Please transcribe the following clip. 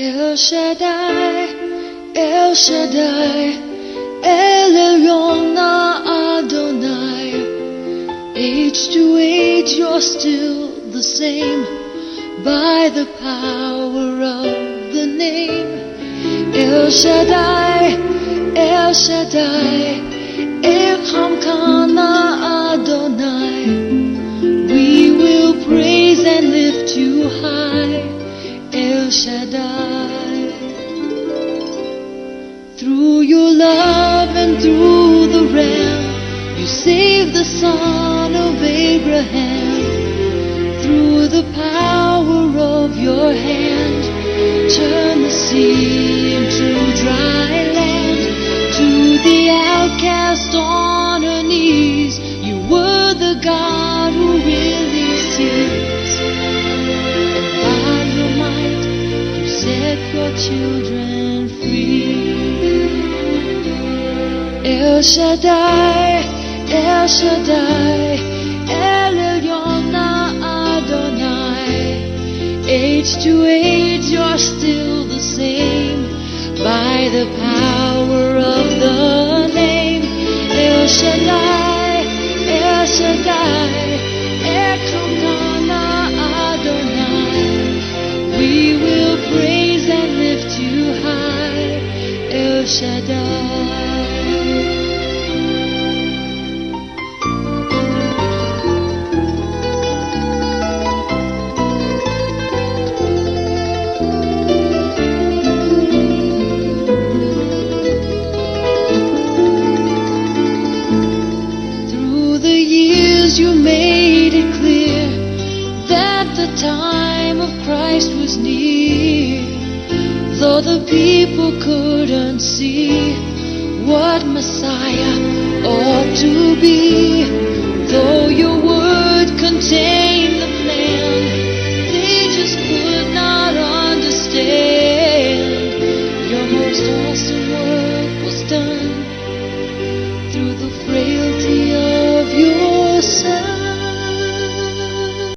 El Shaddai, El Shaddai, El Elyon Adonai. Age to age you're still the same, by the power of the name. El Shaddai, El Shaddai, Elkamkana Adonai. We will praise and lift you high, El Shaddai. Through your love and through the Ram, you saved the son of Abraham. Through the power of your hand, turn the sea into dry land. To the outcast on her knees, you were the God who really sees. And by your might, you set your children free. El Shaddai, El Shaddai, El Elyon Adonai. Age to age you're still the same, by the power of the name. El Shaddai, El Shaddai, Elkamkana Adonai. We will praise and lift you high, El Shaddai. You made it clear that the time of Christ was near. Though the people couldn't see what Messiah ought to be, though your